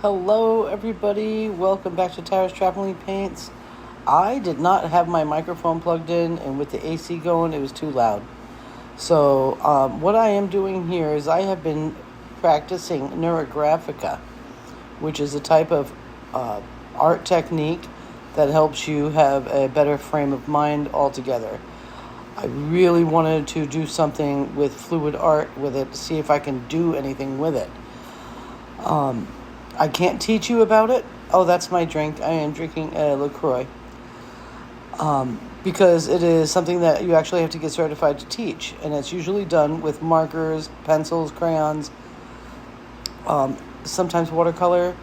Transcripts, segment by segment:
Hello everybody, welcome back to Tara's Traveling Paints. I did not have my microphone plugged in, and with the AC going it was too loud. So what I am doing here is I have been practicing Neurografica, which is a type of art technique that helps you have a better frame of mind altogether. I really wanted to do something with fluid art with it to see if I can do anything with it. I can't teach you about it. Oh, that's my drink. I am drinking a LaCroix. Because it is something that you actually have to get certified to teach. And it's usually done with markers, pencils, crayons, sometimes watercolor.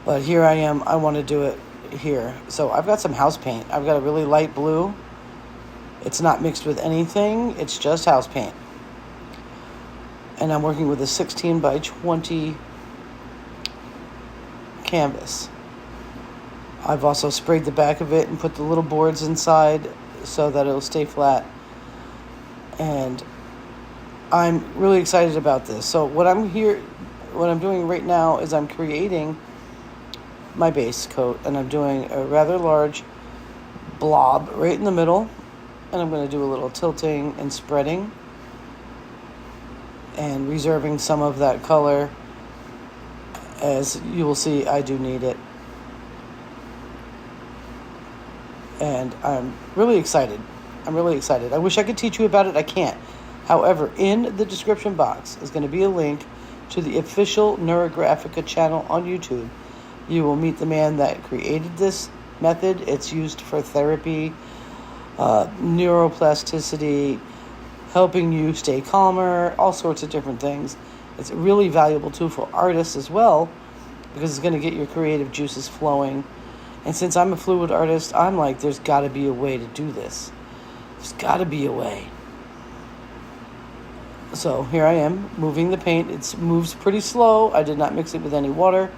But here I am. I want to do it here. So I've got some house paint. I've got a really light blue. It's not mixed with anything. It's just house paint. And I'm working with a 16 by 20 canvas. I've also sprayed the back of it and put the little boards inside so that it'll stay flat. And I'm really excited about this. So what I'm doing right now is I'm creating my base coat, and I'm doing a rather large blob right in the middle, and I'm going to do a little tilting and spreading and reserving some of that color. As you will see, I do need it. And I'm really excited. I wish I could teach you about it. I can't. However, in the description box is going to be a link to the official Neurografica channel on YouTube. You will meet the man that created this method. It's used for therapy, neuroplasticity, helping you stay calmer, all sorts of different things. It's a really valuable tool for artists as well, because it's going to get your creative juices flowing. And since I'm a fluid artist, I'm like, there's got to be a way to do this. There's got to be a way. So here I am moving the paint. It moves pretty slow. I did not mix it with any water.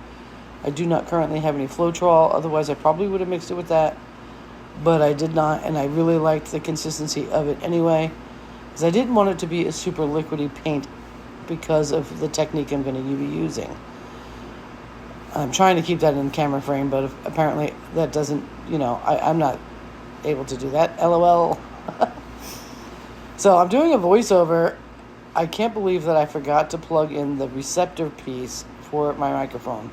I do not currently have any Floetrol. Otherwise, I probably would have mixed it with that. But I did not, and I really liked the consistency of it anyway, because I didn't want it to be a super liquidy paint because of the technique I'm going to be using. I'm trying to keep that in the camera frame, but apparently that doesn't, I'm not able to do that. LOL. So I'm doing a voiceover. I can't believe that I forgot to plug in the receptor piece for my microphone.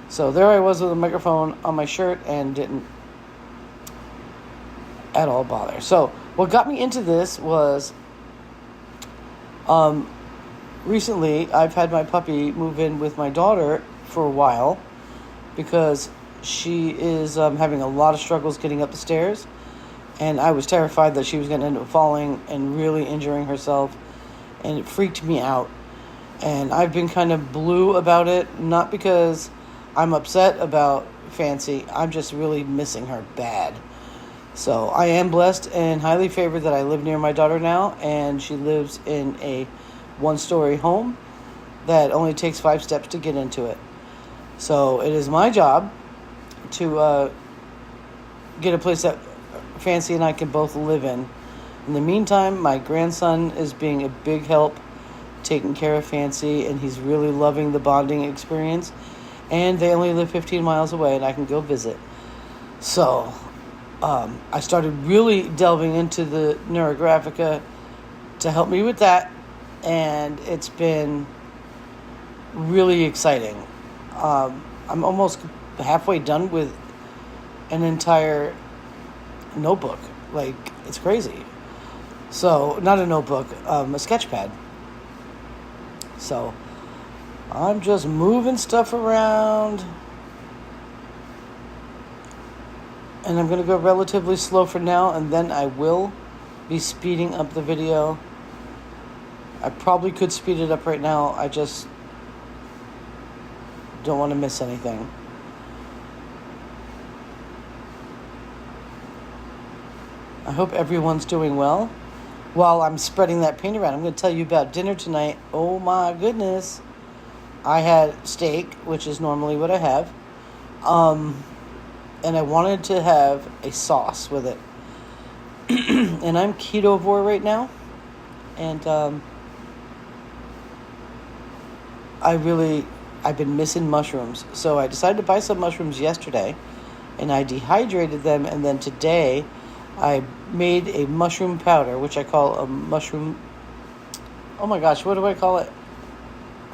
So there I was with a microphone on my shirt and didn't at all bother. So what got me into this was recently I've had my puppy move in with my daughter for a while because she is having a lot of struggles getting up the stairs, and I was terrified that she was going to end up falling and really injuring herself, and it freaked me out. And I've been kind of blue about it, not because I'm upset about Fancy. I'm just really missing her bad. So I am blessed and highly favored that I live near my daughter now, and she lives in a one-story home that only takes 5 steps to get into it. So it is my job to get a place that Fancy and I can both live in. In the meantime, my grandson is being a big help taking care of Fancy, and he's really loving the bonding experience. And they only live 15 miles away, and I can go visit. So I started really delving into the Neurografica to help me with that, and it's been really exciting. I'm almost halfway done with an entire notebook. Like, it's crazy. So, not a notebook, a sketch pad. So, I'm just moving stuff around. And I'm going to go relatively slow for now, and then I will be speeding up the video. I probably could speed it up right now. I just don't want to miss anything. I hope everyone's doing well. While I'm spreading that paint around, I'm going to tell you about dinner tonight. Oh my goodness. I had steak, which is normally what I have. And I wanted to have a sauce with it. And I'm ketovore right now. And I really I've been missing mushrooms. So I decided to buy some mushrooms yesterday, and I dehydrated them, and then today I made a mushroom powder, which I call a mushroom... Oh my gosh, what do I call it?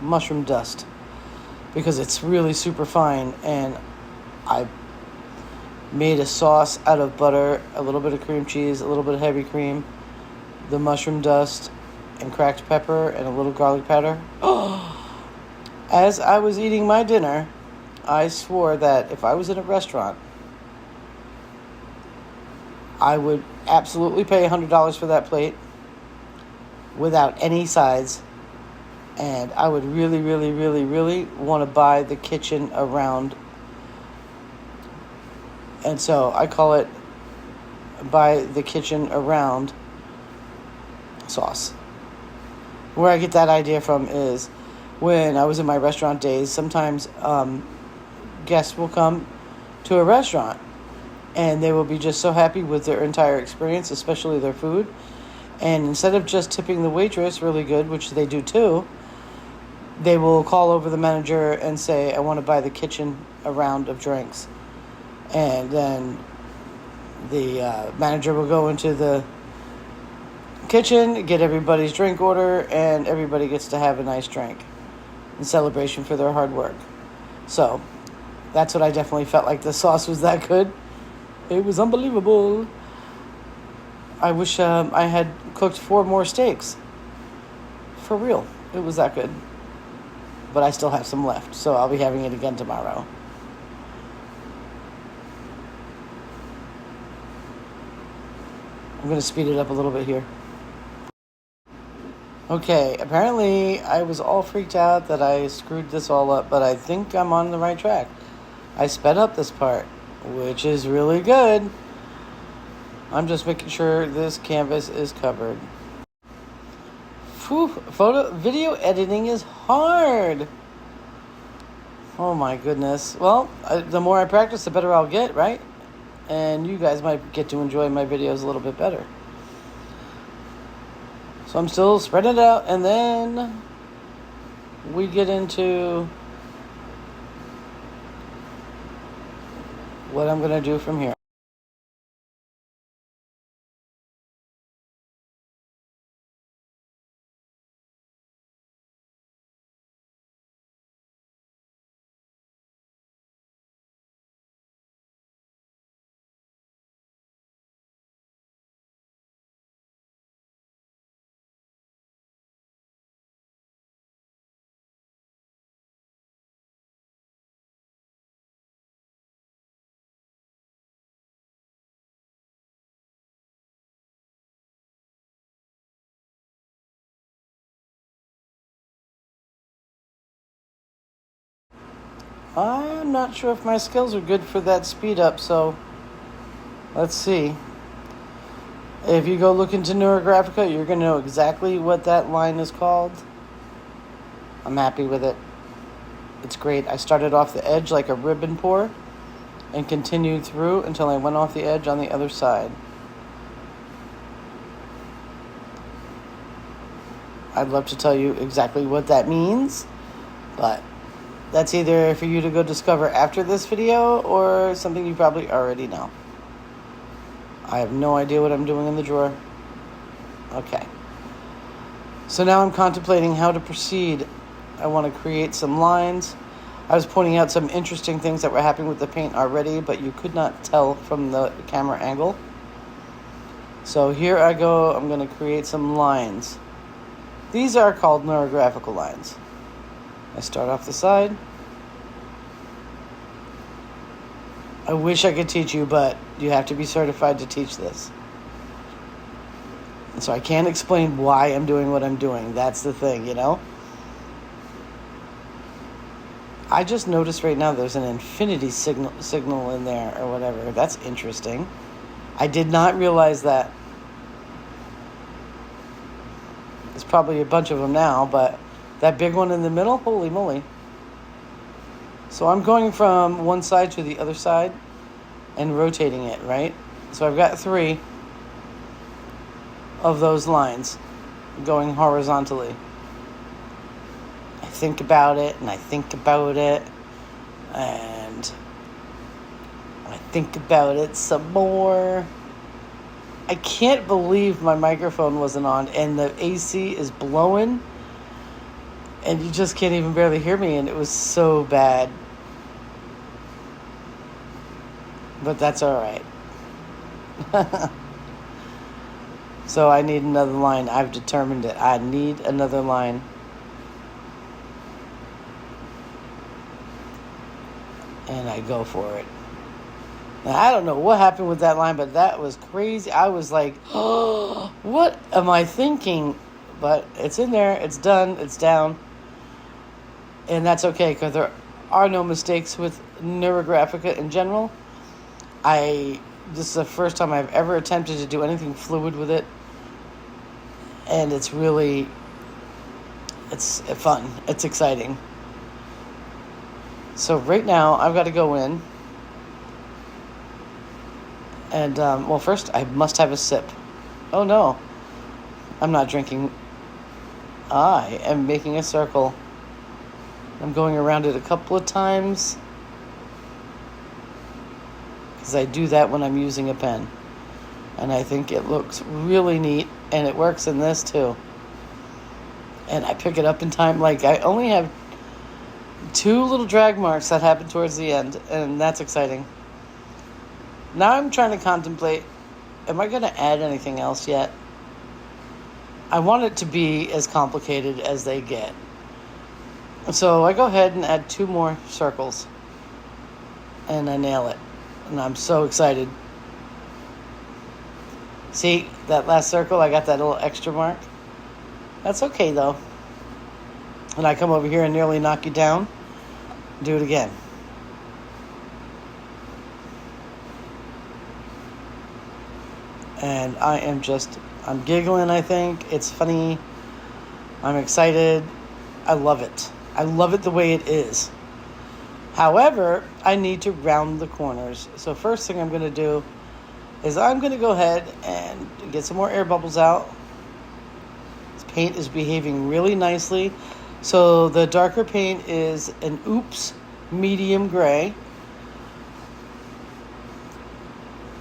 Mushroom dust. Because it's really super fine, and I made a sauce out of butter, a little bit of cream cheese, a little bit of heavy cream, the mushroom dust, and cracked pepper, and a little garlic powder. As I was eating my dinner, I swore that if I was in a restaurant, I would absolutely pay $100 for that plate without any sides. And I would really, really, really, really want to buy the kitchen around. And so I call it buy the kitchen around sauce. Where I get that idea from is when I was in my restaurant days, sometimes guests will come to a restaurant and they will be just so happy with their entire experience, especially their food. And instead of just tipping the waitress really good, which they do too, they will call over the manager and say, I want to buy the kitchen a round of drinks. And then the manager will go into the kitchen, get everybody's drink order, and everybody gets to have a nice drink in celebration for their hard work. So that's what I definitely felt like. The sauce was that good. It was unbelievable. I wish I had cooked 4 more steaks. For real. It was that good. But I still have some left, so I'll be having it again tomorrow. I'm going to speed it up a little bit here. Okay, apparently I was all freaked out that I screwed this all up, but I think I'm on the right track. I sped up this part, which is really good. I'm just making sure this canvas is covered. Video editing is hard. Oh my goodness. Well, the more I practice, the better I'll get, right? And you guys might get to enjoy my videos a little bit better. So I'm still spreading it out, and then we get into what I'm going to do from here. I'm not sure if my skills are good for that speed up, so let's see. If you go look into Neurografica, you're going to know exactly what that line is called. I'm happy with it. It's great. I started off the edge like a ribbon pour and continued through until I went off the edge on the other side. I'd love to tell you exactly what that means, but that's either for you to go discover after this video or something you probably already know. I have no idea what I'm doing in the drawer. Okay. So now I'm contemplating how to proceed. I want to create some lines. I was pointing out some interesting things that were happening with the paint already, but you could not tell from the camera angle. So here I go. I'm going to create some lines. These are called neurographical lines. I start off the side. I wish I could teach you, but you have to be certified to teach this. And so I can't explain why I'm doing what I'm doing. That's the thing, you know? I just noticed right now there's an infinity signal in there or whatever. That's interesting. I did not realize that. There's probably a bunch of them now, but that big one in the middle, holy moly. So I'm going from one side to the other side and rotating it, right? So I've got 3 of those lines going horizontally. I think about it, and I think about it, and I think about it some more. I can't believe my microphone wasn't on, and the AC is blowing, and you just can't even barely hear me, and it was so bad. But that's all right. So I need another line. I've determined it. I need another line. And I go for it. Now, I don't know what happened with that line, but that was crazy. I was like, oh, what am I thinking? But it's in there. It's done. It's down. And that's okay, because there are no mistakes with Neurografica in general. This is the first time I've ever attempted to do anything fluid with it. And it's fun. It's exciting. So right now, I've got to go in. And, well, first, I must have a sip. Oh, no. I'm not drinking. I am making a circle. I'm going around it a couple of times, because I do that when I'm using a pen. And I think it looks really neat, and it works in this, too. And I pick it up in time. Like, I only have 2 little drag marks that happen towards the end, and that's exciting. Now I'm trying to contemplate, am I going to add anything else yet? I want it to be as complicated as they get. So I go ahead and add 2 more circles, and I nail it. And I'm so excited. See, that last circle, I got that little extra mark. That's okay, though. And I come over here and nearly knock you down. Do it again. And I'm giggling, I think. It's funny. I'm excited. I love it. I love it the way it is. However, I need to round the corners. So first thing I'm going to do is I'm going to go ahead and get some more air bubbles out. This paint is behaving really nicely. So the darker paint is an Oops medium gray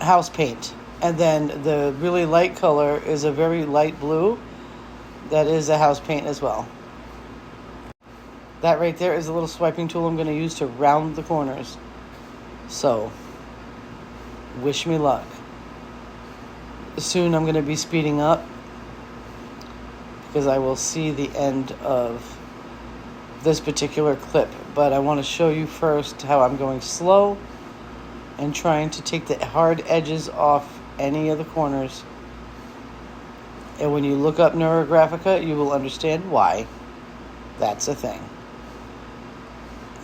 house paint. And then the really light color is a very light blue. That is a house paint as well. That right there is a little swiping tool I'm going to use to round the corners. So, wish me luck. Soon I'm going to be speeding up, because I will see the end of this particular clip. But I want to show you first how I'm going slow and trying to take the hard edges off any of the corners. And when you look up Neurografica, you will understand why that's a thing.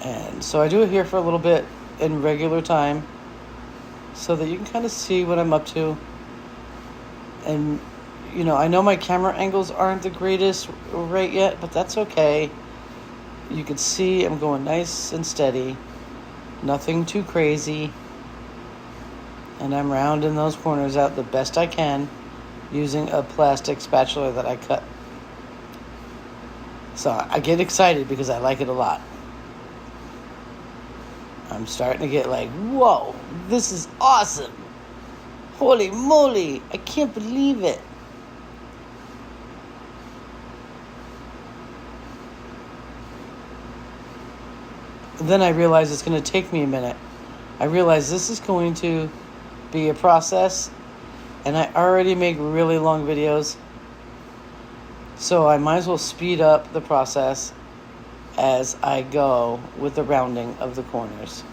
And so I do it here for a little bit in regular time, so that you can kind of see what I'm up to. And, I know my camera angles aren't the greatest right yet, but that's okay. You can see I'm going nice and steady. Nothing too crazy. And I'm rounding those corners out the best I can using a plastic spatula that I cut. So I get excited because I like it a lot. I'm starting to get like, whoa, this is awesome. Holy moly, I can't believe it. Then I realize it's going to take me a minute. I realize this is going to be a process, and I already make really long videos, so I might as well speed up the process as I go with the rounding of the corners.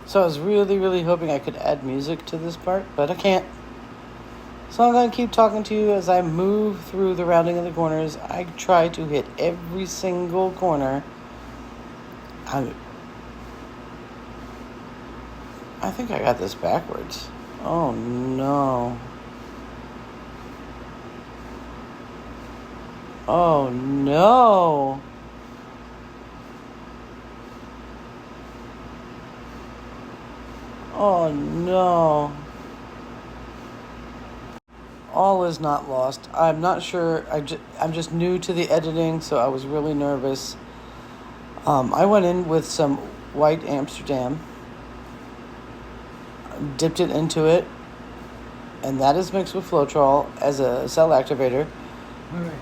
So I was really, really hoping I could add music to this part, but I can't. So I'm going to keep talking to you as I move through the rounding of the corners. I try to hit every single corner. I think I got this backwards. Oh no. Oh no. Oh no. All is not lost. I'm not sure. I'm just new to the editing, so I was really nervous. I went in with some white Amsterdam, dipped it into it, and that is mixed with Floetrol as a cell activator. All right.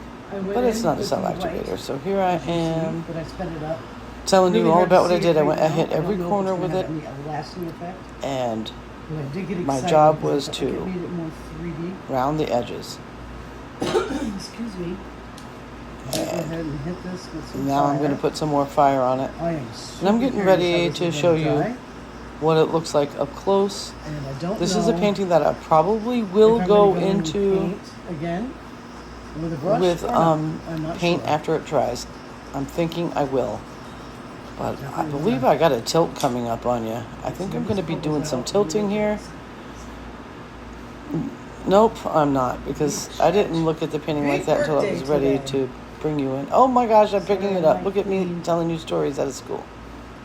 But it's not a cell activator. So here I am But I sped it up. telling you all about what I did. I hit I every corner with it, lasting effect. and But I did get my excited job because was I felt to like it made it more 3D. round the edges. Excuse me. Go ahead and hit this with some Now I'm fire. going to put some more fire on it. I am And I'm getting super curious ready how this to is show gonna you dry. what it looks like up close. And I don't This know is a painting that I probably will if I'm go gonna in into paint again with a brush with or not. I'm not paint sure. after it dries. I'm thinking I will. But I Definitely believe not. I got a tilt coming up on you. I think I'm going to be doing some tilting here. Nope, I'm not, because I didn't look at the painting like that until I was ready to bring you in. Oh my gosh, I'm picking it up. Look at me telling you stories out of school.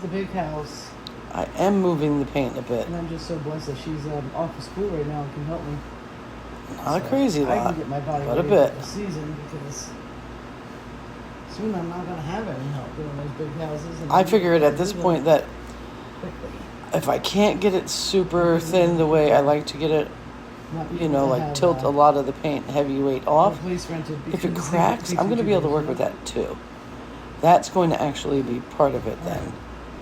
The big house. I am moving the paint a bit. And I'm just so blessed that she's off of school right now and can help me. Not a crazy I lot, can get my body but a ready bit. for the season because soon I'm not going to have any help doing those big houses. And I figured at this point that quickly. if I can't get it super thin the way I like to get it, you know, like tilt a lot of the paint heavyweight off, if it cracks, I'm going to be able to work with that too. That's going to actually be part of it then.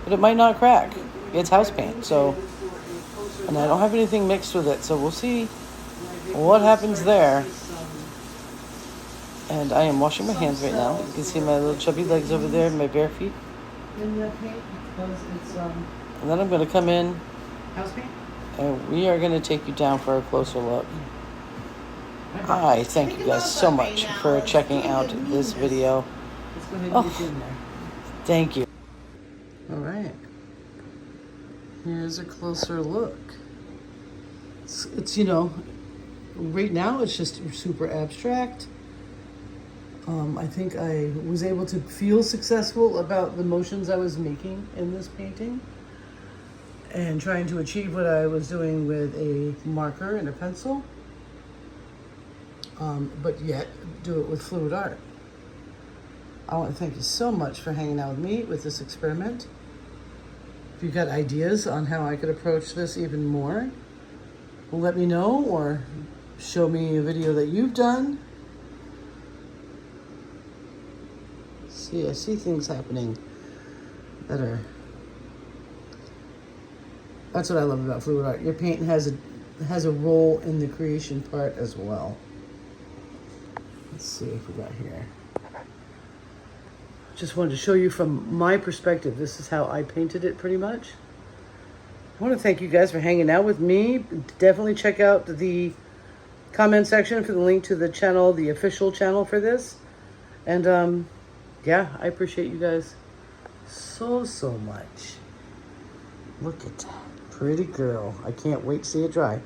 But it might not crack. It's house paint, so, and I don't have anything mixed with it, so we'll see what happens there. And I am washing my hands right now. You can see my little chubby legs over there and my bare feet. In that paint because it's And then I'm going to come in house paint. and we are going to take you down for a closer look. I thank you guys so much for checking out this video. Let's go ahead and get you in there. Thank you. All right. Here's a closer look. It's you know, right now it's just super abstract. I think I was able to feel successful about the motions I was making in this painting and trying to achieve what I was doing with a marker and a pencil, but yet do it with fluid art. I want to thank you so much for hanging out with me with this experiment. If you've got ideas on how I could approach this even more, let me know or show me a video that you've done. See, I see things happening that are... That's what I love about fluid art. Your paint has a role in the creation part as well. Let's see if we got here. Just wanted to show you from my perspective. This is how I painted it pretty much. I want to thank you guys for hanging out with me. Definitely check out the comment section for the link to the channel, the official channel for this. And yeah, I appreciate you guys so much. Look at that pretty girl. I can't wait to see it dry.